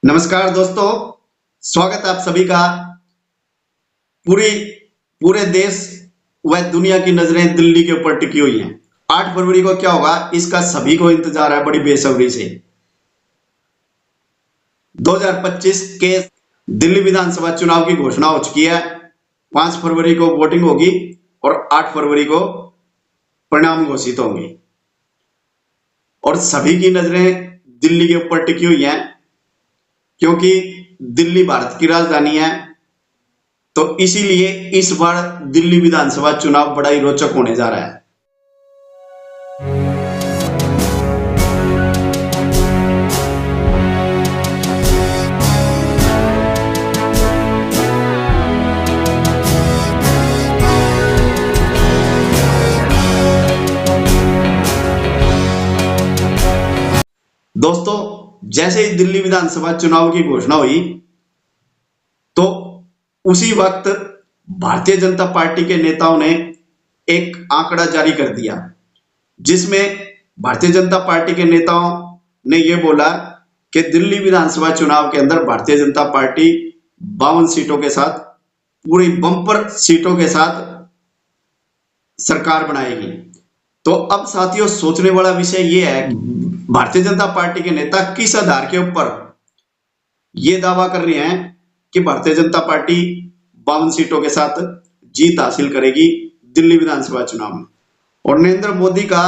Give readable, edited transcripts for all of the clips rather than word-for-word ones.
नमस्कार दोस्तों, स्वागत है आप सभी का। पूरी पूरे देश व दुनिया की नजरें दिल्ली के ऊपर टिकी हुई हैं। 8 फरवरी को क्या होगा, इसका सभी को इंतजार है बड़ी बेसब्री से। 2025 के दिल्ली विधानसभा चुनाव की घोषणा हो चुकी है। 5 फरवरी को वोटिंग होगी और 8 फरवरी को परिणाम घोषित होंगे और सभी की नजरें दिल्ली के ऊपर टिकी हुई हैं, क्योंकि दिल्ली भारत की राजधानी है। तो इसीलिए इस बार दिल्ली विधानसभा चुनाव बड़ा ही रोचक होने जा रहा है। दोस्तों, जैसे ही दिल्ली विधानसभा चुनाव की घोषणा हुई तो उसी वक्त भारतीय जनता पार्टी के नेताओं ने एक आंकड़ा जारी कर दिया, जिसमें भारतीय जनता पार्टी के नेताओं ने यह बोला कि दिल्ली विधानसभा चुनाव के अंदर भारतीय जनता पार्टी 52 सीटों के साथ, पूरी बम्पर सीटों के साथ सरकार बनाएगी। तो अब साथियों, सोचने वाला विषय यह है, भारतीय जनता पार्टी के नेता किस आधार के ऊपर यह दावा कर रहे हैं कि भारतीय जनता पार्टी 52 सीटों के साथ जीत हासिल करेगी दिल्ली विधानसभा चुनाव में। और नरेंद्र मोदी का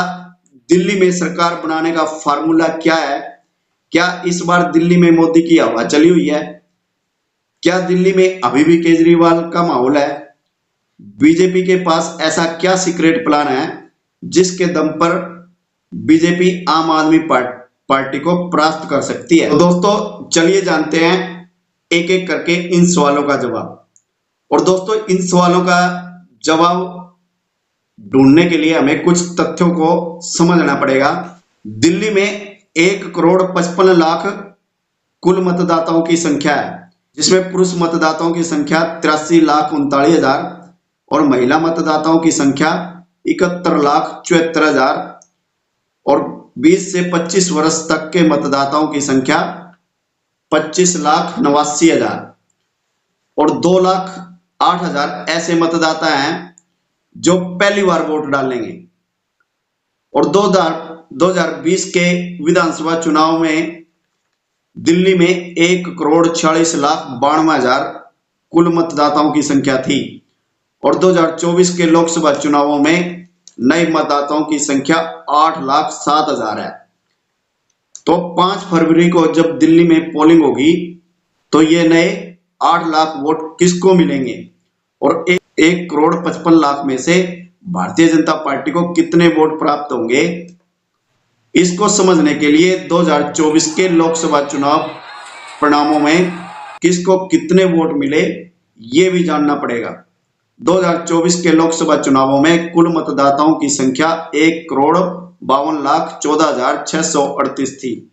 दिल्ली में सरकार बनाने का फार्मूला क्या है? क्या इस बार दिल्ली में मोदी की हवा चली हुई है? क्या दिल्ली में अभी भी केजरीवाल का माहौल है? बीजेपी के पास ऐसा क्या सीक्रेट प्लान है जिसके दम पर बीजेपी आम आदमी पार्टी को परास्त कर सकती है? तो दोस्तों, चलिए जानते हैं एक एक करके इन सवालों का जवाब। और दोस्तों, इन सवालों का जवाब ढूंढने के लिए हमें कुछ तथ्यों को समझना पड़ेगा। दिल्ली में 1,55,00,000 कुल मतदाताओं की संख्या है, जिसमें पुरुष मतदाताओं की संख्या 83,39,000 और महिला मतदाताओं की संख्या 71,74,000 और 20 से 25 वर्ष तक के मतदाताओं की संख्या 25,89,000 और 2,08,000 ऐसे मतदाता हैं जो पहली बार वोट डालेंगे। और 2020 के विधानसभा चुनाव में दिल्ली में 1,46,92,000 कुल मतदाताओं की संख्या थी और 2024 के लोकसभा चुनावों में नए मतदाताओं की संख्या 8,07,000 है। तो 5 फरवरी को जब दिल्ली में पोलिंग होगी तो ये नए 8 लाख वोट किसको मिलेंगे और 1,55,00,000 में से भारतीय जनता पार्टी को कितने वोट प्राप्त होंगे? इसको समझने के लिए 2024 के लोकसभा चुनाव परिणामों में किसको कितने वोट मिले ये भी जानना पड़ेगा। 2024 के लोकसभा चुनावों में कुल मतदाताओं की संख्या 1,52,14,638 थी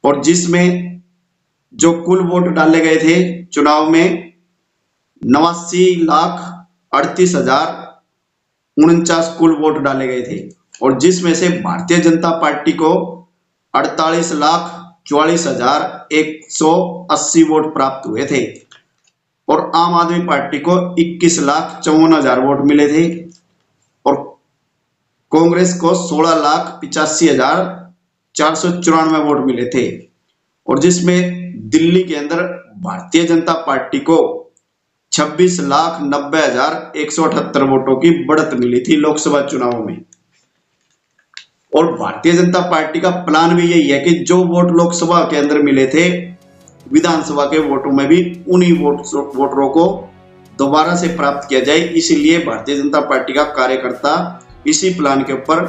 और जिसमें जो कुल वोट डाले गए थे चुनाव में 89,38,049 कुल वोट डाले गए थे और जिसमें से भारतीय जनता पार्टी को 48,44,180 वोट प्राप्त हुए थे और आम आदमी पार्टी को 21,54,000 वोट मिले थे और कांग्रेस को 16,85,494 वोट मिले थे और जिसमें दिल्ली के अंदर भारतीय जनता पार्टी को 26,90,178 वोटों की बढ़त मिली थी लोकसभा चुनाव में। और भारतीय जनता पार्टी का प्लान भी यही है कि जो वोट लोकसभा के अंदर मिले थे, विधानसभा के वोटों में भी उन्हीं वोटरों को दोबारा से प्राप्त किया जाए। इसीलिए भारतीय जनता पार्टी का कार्यकर्ता इसी प्लान के ऊपर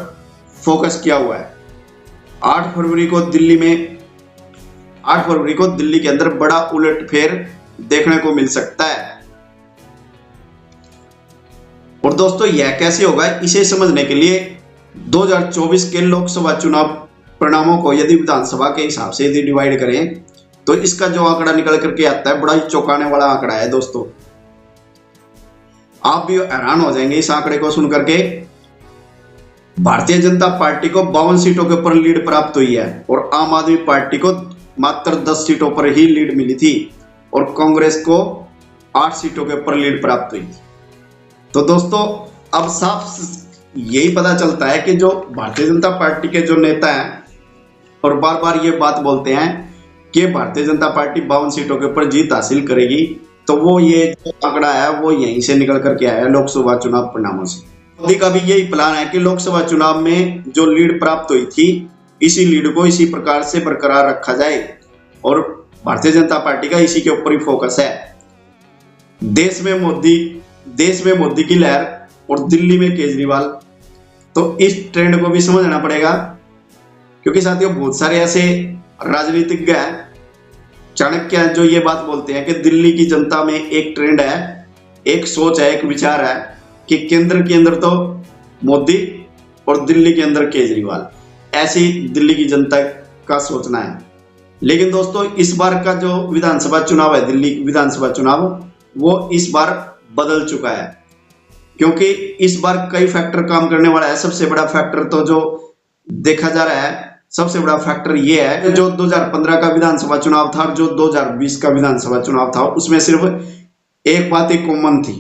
फोकस किया हुआ है। 8 फरवरी को दिल्ली के अंदर बड़ा उलटफेर देखने को मिल सकता है। और दोस्तों, यह कैसे होगा, इसे समझने के लिए 2024 के लोकसभा चुनाव परिणामों को यदि विधानसभा के हिसाब से यदि डिवाइड करें तो इसका जो आंकड़ा निकल करके आता है, बड़ा ही चौंकाने वाला आंकड़ा है दोस्तों। आप भी हैरान हो जाएंगे इस आंकड़े को सुनकर के। भारतीय जनता पार्टी को 52 सीटों के ऊपर लीड प्राप्त हुई है और आम आदमी पार्टी को मात्र 10 सीटों पर ही लीड मिली थी और कांग्रेस को 8 सीटों के ऊपर लीड प्राप्त हुई थी। तो दोस्तों अब साफ यही पता चलता है कि जो भारतीय जनता पार्टी के जो नेता हैं और बार बार ये बात बोलते हैं कि भारतीय जनता पार्टी 52 सीटों के ऊपर जीत हासिल करेगी, तो वो ये जो आंकड़ा है वो यहीं से निकल करके आया है लोकसभा चुनाव परिणामों से। मोदी का भी यही प्लान है कि लोकसभा चुनाव में जो लीड प्राप्त हुई थी इसी लीड को इसी प्रकार से बरकरार रखा जाए और भारतीय जनता पार्टी का इसी के ऊपर ही फोकस है। देश में मोदी की लहर और दिल्ली में केजरीवाल, तो इस ट्रेंड को भी समझना पड़ेगा क्योंकि साथियों बहुत सारे ऐसे राजनीतिज्ञ हैं, चाणक्य हैं, जो ये बात बोलते हैं कि दिल्ली की जनता में एक ट्रेंड है, एक सोच है, एक विचार है कि केंद्र के अंदर तो मोदी और दिल्ली के अंदर केजरीवाल, ऐसी दिल्ली की जनता का सोचना है। लेकिन दोस्तों इस बार का जो विधानसभा चुनाव है, दिल्ली विधानसभा चुनाव, वो इस बार बदल चुका है क्योंकि इस बार कई फैक्टर काम करने वाला है। सबसे बड़ा फैक्टर तो जो देखा जा रहा है, सबसे बड़ा फैक्टर ये है कि जो 2015 का विधानसभा चुनाव था और जो 2020 का विधानसभा चुनाव था उसमें सिर्फ एक बात ही कॉमन थी।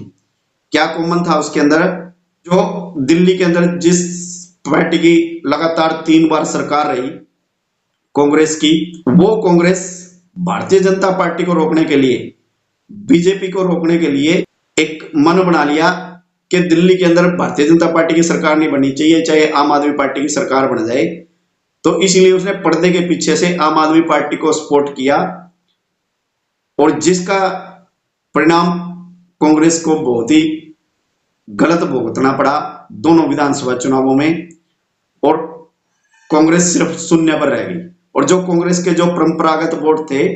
क्या कॉमन था उसके अंदर? जो दिल्ली के अंदर जिस पार्टी की लगातार 3 बार सरकार रही कांग्रेस की, वो कांग्रेस भारतीय जनता पार्टी को रोकने के लिए, बीजेपी को रोकने के लिए एक मन बना लिया कि दिल्ली के अंदर भारतीय जनता पार्टी की सरकार नहीं बननी चाहिए, चाहे आम आदमी पार्टी की सरकार बन जाए। तो इसलिए उसने पर्दे के पीछे से आम आदमी पार्टी को सपोर्ट किया और जिसका परिणाम कांग्रेस को बहुत ही गलत भुगतना पड़ा दोनों विधानसभा चुनावों में और कांग्रेस सिर्फ शून्य पर रह गई और जो कांग्रेस के जो परंपरागत वोट थे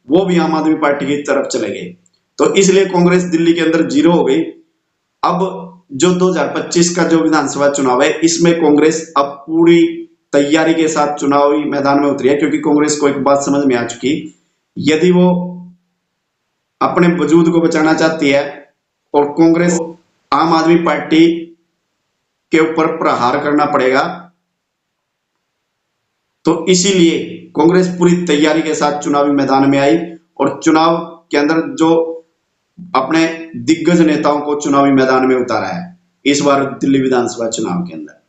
वो भी आम आदमी पार्टी की तरफ चले गए। तो इसलिए कांग्रेस दिल्ली के अंदर जीरो हो गई। अब जो 2025 का जो विधानसभा चुनाव है इसमें कांग्रेस अब पूरी तैयारी के साथ चुनावी मैदान में उतरी है क्योंकि कांग्रेस को एक बात समझ में आ चुकी, यदि वो अपने वजूद को बचाना चाहती है और कांग्रेस आम आदमी पार्टी के ऊपर प्रहार करना पड़ेगा, तो इसीलिए कांग्रेस पूरी तैयारी के साथ चुनावी मैदान में आई और चुनाव के अंदर जो अपने दिग्गज नेताओं को चुनावी मैदान में उतारा है इस बार दिल्ली विधानसभा चुनाव के अंदर।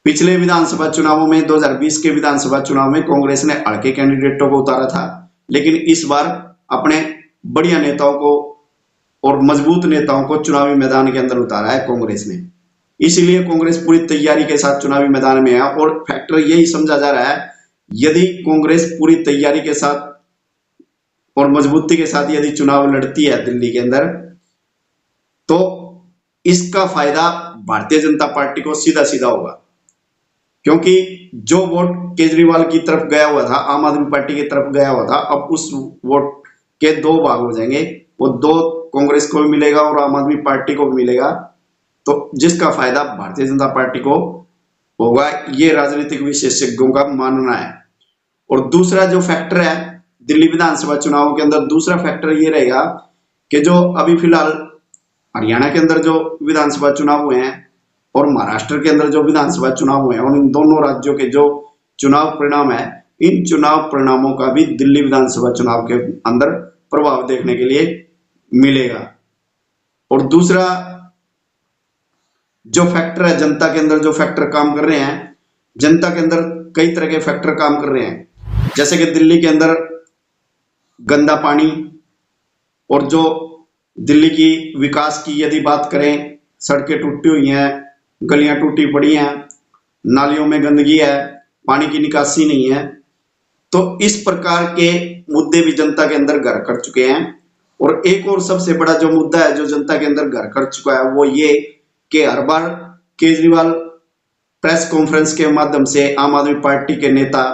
पिछले विधानसभा चुनावों में 2020 के विधानसभा चुनाव में कांग्रेस ने हल्के कैंडिडेटों को उतारा था, लेकिन इस बार अपने बढ़िया नेताओं को और मजबूत नेताओं को चुनावी मैदान के अंदर उतारा है कांग्रेस ने। इसीलिए कांग्रेस पूरी तैयारी के साथ चुनावी मैदान में है और फैक्टर यही समझा जा रहा है, यदि कांग्रेस पूरी तैयारी के साथ और मजबूती के साथ यदि चुनाव लड़ती है दिल्ली के अंदर, तो इसका फायदा भारतीय जनता पार्टी को सीधा सीधा होगा क्योंकि जो वोट केजरीवाल की तरफ गया हुआ था, आम आदमी पार्टी की तरफ गया हुआ था, अब उस वोट के 2 भाग हो जाएंगे, वो 2 कांग्रेस को भी मिलेगा और आम आदमी पार्टी को भी मिलेगा, तो जिसका फायदा भारतीय जनता पार्टी को होगा, ये राजनीतिक विशेषज्ञों का मानना है। और दूसरा जो फैक्टर है दिल्ली विधानसभा चुनाव के अंदर, दूसरा फैक्टर ये रहेगा कि जो अभी फिलहाल हरियाणा के अंदर जो विधानसभा चुनाव हुए हैं और महाराष्ट्र के अंदर जो विधानसभा चुनाव हुए हैं और इन दोनों राज्यों के जो चुनाव परिणाम है, इन चुनाव परिणामों का भी दिल्ली विधानसभा चुनाव के अंदर प्रभाव देखने के लिए मिलेगा। और दूसरा जो फैक्टर है, जनता के अंदर जो फैक्टर काम कर रहे हैं, जनता के अंदर कई तरह के फैक्टर काम कर रहे हैं, जैसे कि दिल्ली के अंदर गंदा पानी और जो दिल्ली की विकास की यदि बात करें, सड़कें टूटी हुई हैं, गलियां टूटी पड़ी हैं, नालियों में गंदगी है, पानी की निकासी नहीं है, तो इस प्रकार के मुद्दे भी जनता के अंदर घर कर चुके हैं। और एक और सबसे बड़ा जो मुद्दा है जो जनता के अंदर घर कर चुका है वो ये कि हर बार केजरीवाल प्रेस कॉन्फ्रेंस के माध्यम से, आम आदमी पार्टी के नेता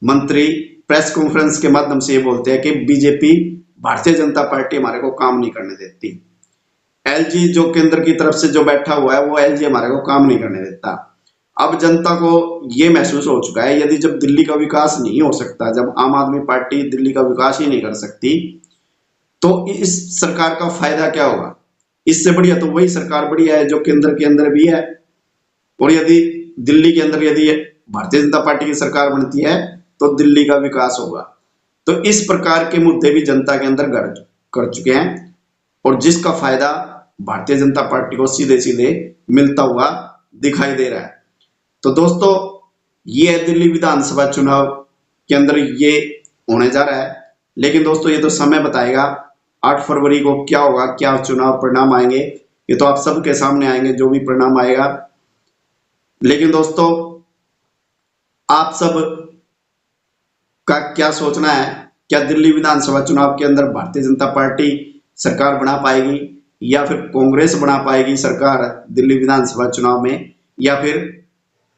मंत्री प्रेस कॉन्फ्रेंस के माध्यम से ये बोलते हैं कि बीजेपी भारतीय जनता पार्टी हमारे को काम नहीं करने देती, एलजी जो केंद्र की तरफ से जो बैठा हुआ है वो एलजी हमारे को काम नहीं करने देता। अब जनता को ये महसूस हो चुका है, यदि जब दिल्ली का विकास नहीं हो सकता, जब आम आदमी पार्टी दिल्ली का विकास ही नहीं कर सकती, तो इस सरकार का फायदा क्या होगा? इससे बढ़िया तो वही सरकार बढ़िया है जो केंद्र के अंदर भी है। और यदि दिल्ली के अंदर यदि भारतीय जनता पार्टी की सरकार बनती है तो दिल्ली का विकास होगा। तो इस प्रकार के मुद्दे भी जनता के अंदर कर चुके हैं और जिसका फायदा भारतीय जनता पार्टी को सीधे सीधे मिलता हुआ दिखाई दे रहा है। तो दोस्तों, ये है दिल्ली विधानसभा चुनाव के अंदर ये होने जा रहा है। लेकिन दोस्तों, ये तो समय बताएगा 8 फरवरी को क्या होगा, क्या चुनाव परिणाम आएंगे, ये तो आप सबके सामने आएंगे जो भी परिणाम आएगा। लेकिन दोस्तों, आप सब का क्या सोचना है? क्या दिल्ली विधानसभा चुनाव के अंदर भारतीय जनता पार्टी सरकार बना पाएगी या फिर कांग्रेस बना पाएगी सरकार दिल्ली विधानसभा चुनाव में, या फिर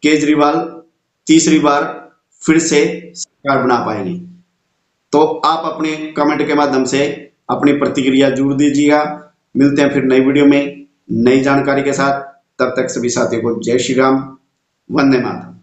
केजरीवाल तीसरी बार फिर से सरकार बना पाएंगे? तो आप अपने कमेंट के माध्यम से अपनी प्रतिक्रिया जरूर दीजिएगा। मिलते हैं फिर नई वीडियो में नई जानकारी के साथ। तब तक सभी साथियों को जय श्री राम, वंदे मातरम।